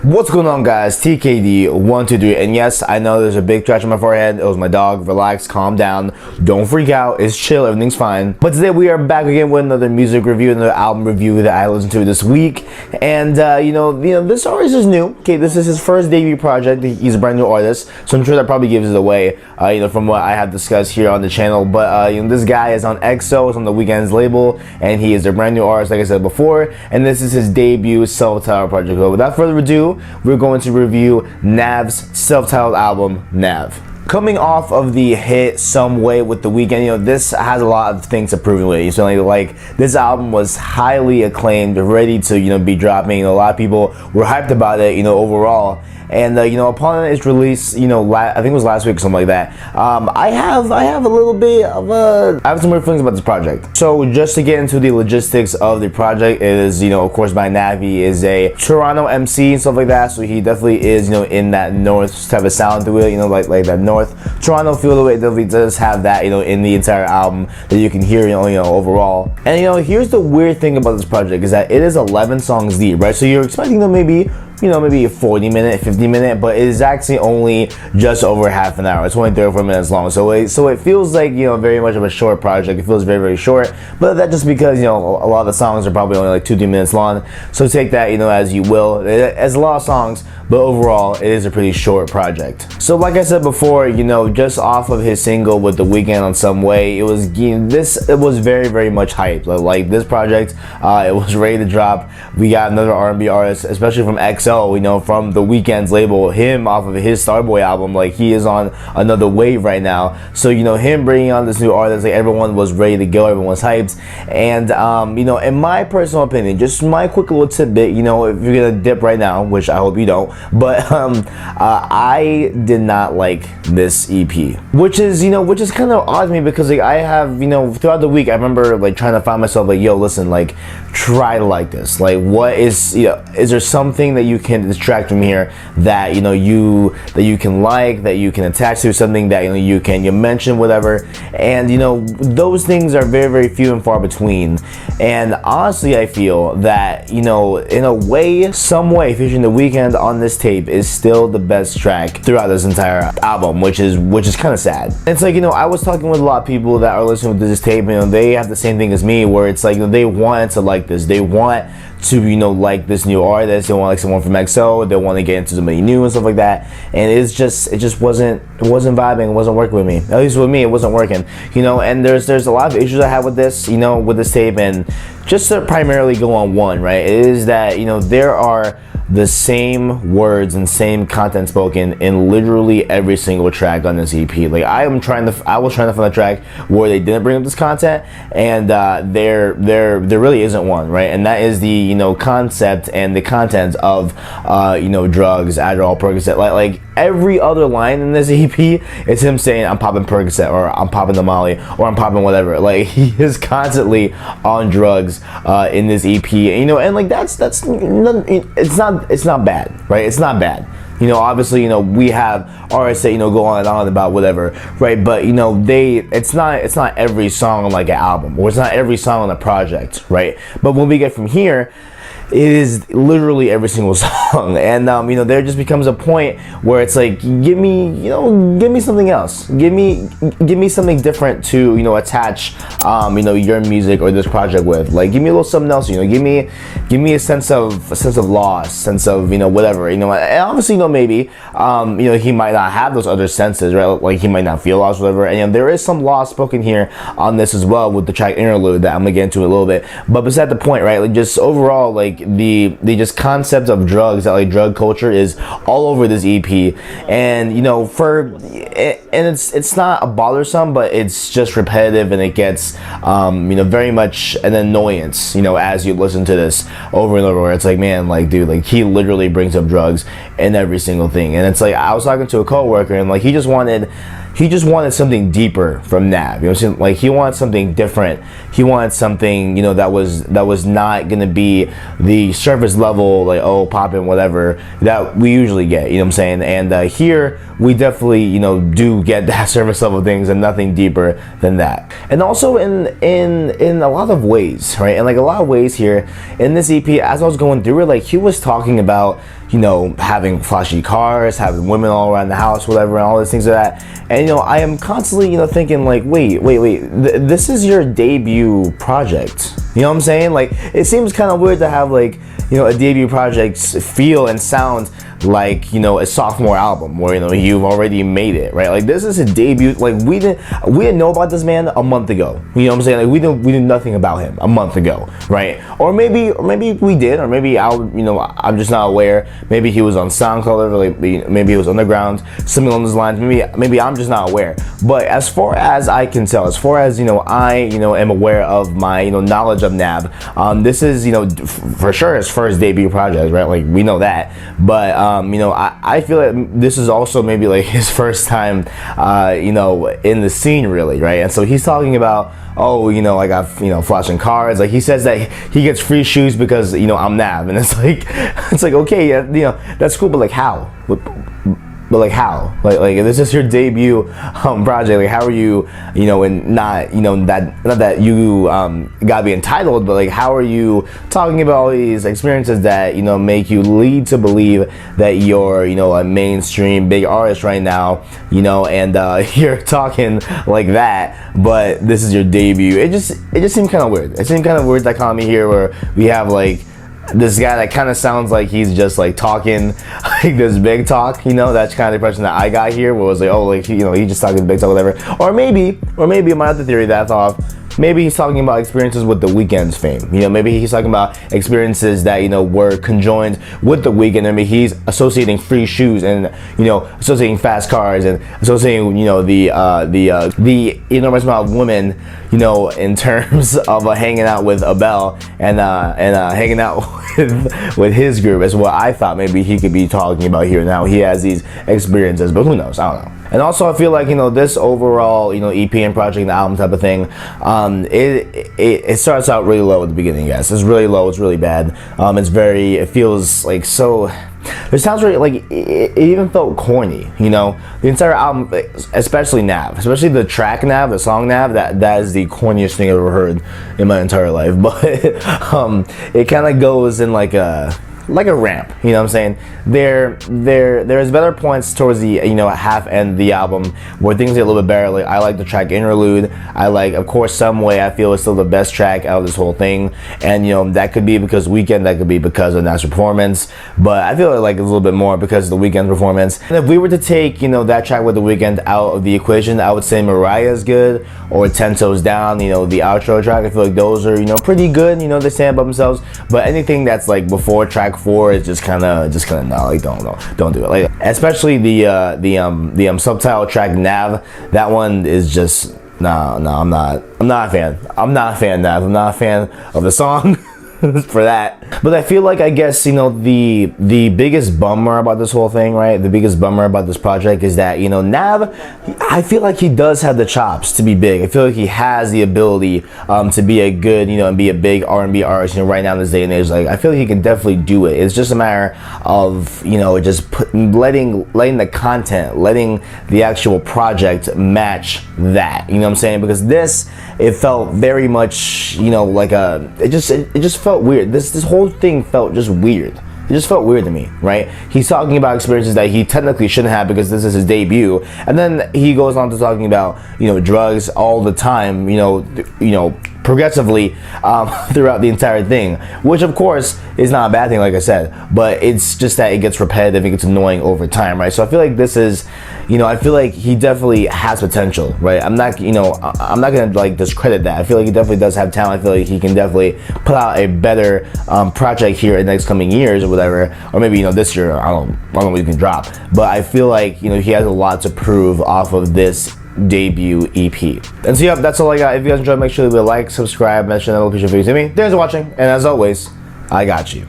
What's going on, guys? TKD123, and yes, I know there's a big scratch on my forehead. It was my dog. Relax, calm down, don't freak out, it's chill, everything's fine. But today we are back again with another music review, another album review that I listened to this week. And this artist is new. Okay, this is his first debut project. He's a brand new artist, so I'm sure that probably gives it away, from what I have discussed here on the channel. But this guy is on EXO, it's on the Weeknd's label, and he is a brand new artist, like I said before, and this is his debut self-titled project. So without further ado, we're going to review NAV's self-titled album, NAV. Coming off of the hit Some Way with The Weeknd, this has a lot of things to prove with it. So like this album was highly acclaimed, ready to be dropping. A lot of people were hyped about it, overall. And upon its release, I think it was last week or something like that. I have a little bit of I have some weird feelings about this project. So just to get into the logistics of the project, it is of course by NAV. He is a Toronto MC and stuff like that. So he definitely is in that north type of sound to it. Like that north Toronto feel to it. Definitely does have that in the entire album that you can hear overall. And here's the weird thing about this project is that it is 11 songs deep, right? So you're expecting them maybe maybe a 40-minute, 50-minute, but it is actually only just over half an hour. It's only 34 minutes long, so it feels like very much of a short project. It feels very, very short, but that's just because a lot of the songs are probably only like 2-3 minutes long. So take that as you will. It's a lot of songs, but overall it is a pretty short project. So like I said before, just off of his single with The Weeknd on Some Way, it was very, very much hyped. Like this project, it was ready to drop. We got another R&B artist, especially from EXO. From The Weeknd's label, him off of his Starboy album, like he is on another wave right now. So him bringing on this new artist, like everyone was ready to go, everyone was hyped. And in my personal opinion, just my quick little tidbit, if you're gonna dip right now, which I hope you don't, but I did not like this EP, which is kind of odd to me, because like I have throughout the week I remember like trying to find myself like, yo, listen, like try to like this, like what is is there something that you can distract from here that you can like, that you can attach to, something that you mention, whatever. And those things are very, very few and far between. And honestly, I feel that in a way, Some Way featuring The Weeknd on this tape is still the best track throughout this entire album, which is kind of sad. It's like I was talking with a lot of people that are listening to this tape, they have the same thing as me, where it's like they want to like this, they want to like this new artist, they want like someone from EXO, they want to get into somebody new and stuff like that. And it just wasn't vibing, it wasn't working with me. At least with me, it wasn't working. And there's a lot of issues I have with this, with this tape. And just to primarily go on one, right, it is that there are the same words and same content spoken in literally every single track on this EP. Like I was trying to find a track where they didn't bring up this content, and there really isn't one, right? And that is the concept and the content of drugs, Adderall, Percocet. Like every other line in this EP is him saying I'm popping Percocet, or I'm popping the Molly, or I'm popping whatever. Like he is constantly on drugs in this EP, and like it's not bad, right? It's not bad. Obviously, we have artists that go on and on about whatever, right? But it's not every song on like an album, or it's not every song on a project, right? But when we get from here, it is literally every single song. And there just becomes a point where it's like, give me something else, give me something different to attach your music or this project with. Like give me a little something else, give me a sense of loss, sense of whatever, and obviously maybe he might not have those other senses, right? Like he might not feel lost, whatever. And there is some loss spoken here on this as well with the track Interlude that I'm gonna get into in a little bit. But beside the point, right? Like just overall, like the just concept of drugs, that like drug culture is all over this EP. And it's not bothersome, but it's just repetitive, and it gets very much an annoyance as you listen to this over and over, where it's like, man, like dude, like he literally brings up drugs in every single thing. And it's like, I was talking to a coworker, and like he just wanted something deeper from NAV. What I'm saying? Like he wanted something different. He wanted something, that was not gonna be the surface level, like popping whatever that we usually get. What I'm saying? And here we definitely, do get that surface level things and nothing deeper than that. And also in a lot of ways, right? And like a lot of ways here in this EP, as I was going through it, like he was talking about you know, having flashy cars, having women all around the house, whatever, and all these things like that. And, you know, I am constantly, you know, thinking like, wait, this is your debut project. You know what I'm saying? Like, it seems kind of weird to have, like, you know, a debut project feel and sound like, you know, a sophomore album where, you know, you've already made it, right? Like, this is a debut. Like, we didn't know about this man a month ago. You know what I'm saying? Like, we knew nothing about him a month ago, right? Or maybe we did, or maybe I'm just not aware. Maybe he was on SoundCloud, or like, maybe he was underground, something along those lines. Maybe I'm just not aware. But as far as I can tell, as far as, you know, I am aware of my, you know, knowledge of NAV, this is, you know, for sure his first debut project, right? Like, we know that. But you know, I feel like this is also maybe like his first time, you know, in the scene, really, right? And so he's talking about, oh, you know, I got, you know, flashing cars. Like, he says that he gets free shoes because, you know, I'm NAV, and it's like okay, yeah, you know, that's cool, but like how? But like how? Like if this is your debut project, like how are you, you know, and not, you know, not that you gotta be entitled, but like how are you talking about all these experiences that, you know, make you lead to believe that you're, you know, a mainstream big artist right now, you know, and you're talking like that, but this is your debut. It just seemed kind of weird. It seemed kind of weird dichotomy here where we have like this guy that kind of sounds like he's just like talking like this big talk, you know. That's kind of the impression that I got here, where it was like, oh, like, you know, he just talking big talk, whatever. Or maybe my other theory that I thought of, maybe he's talking about experiences with The Weeknd's fame. You know, maybe he's talking about experiences that, you know, were conjoined with The Weeknd. I mean, he's associating free shoes and, you know, associating fast cars and associating, you know, the enormous amount of women, you know, in terms of hanging out with Abel and hanging out with his group is what I thought maybe he could be talking about here. Now he has these experiences, but who knows? I don't know. And also, I feel like, you know, this overall, you know, EP and project and album type of thing, it starts out really low at the beginning, guys. It's really low. It's really bad. It feels like so. It sounds really like it even felt corny, you know. The entire album, especially NAV, especially the track NAV, the song NAV, that is the corniest thing I've ever heard in my entire life. But it kind of goes in like a ramp, you know what I'm saying? There's better points towards the, you know, half end of the album where things get a little bit better. Like, I like the track Interlude. I like, of course, Some Way, I feel is still the best track out of this whole thing. And, you know, that could be because Weeknd, that could be because of Nav's performance. But I feel like it's a little bit more because of the Weeknd performance. And if we were to take, you know, that track with the Weeknd out of the equation, I would say Mariah's good, or 10 Toes Down, you know, the outro track. I feel like those are, you know, pretty good. You know, they stand by themselves. But anything that's like before track 4 is just kind of no, like don't do it. Like, especially the subtitle track NAV, that one is just no, I'm not a fan. I'm not a fan of NAV. I'm not a fan of the song. For that. But I feel like, I guess, you know, the biggest bummer about this whole thing, right? The biggest bummer about this project is that, you know, NAV, I feel like he does have the chops to be big. I feel like he has the ability to be a good, you know, and be a big R&B artist, you know, right now in this day and age. Like, I feel like he can definitely do it. It's just a matter of, you know, just letting the content, letting the actual project match that. You know what I'm saying? Because this, it felt very much, you know, like it just felt weird. This whole thing felt just weird. It just felt weird to me, right? He's talking about experiences that he technically shouldn't have because this is his debut, and then he goes on to talking about, you know, drugs all the time, you know, progressively throughout the entire thing, which of course is not a bad thing, like I said, but it's just that it gets repetitive, it gets annoying over time, right? So I feel like this is, you know, I feel like he definitely has potential, right? I'm not gonna like discredit that. I feel like he definitely does have talent. I feel like he can definitely put out a better project here in the next coming years or whatever, or maybe, you know, this year. I don't know what he can drop, but I feel like, you know, he has a lot to prove off of this debut EP. And so yeah, that's all I got. If you guys enjoyed, make sure to leave a like, subscribe, mention that notification for you to me. Thanks for watching, and as always, I got you.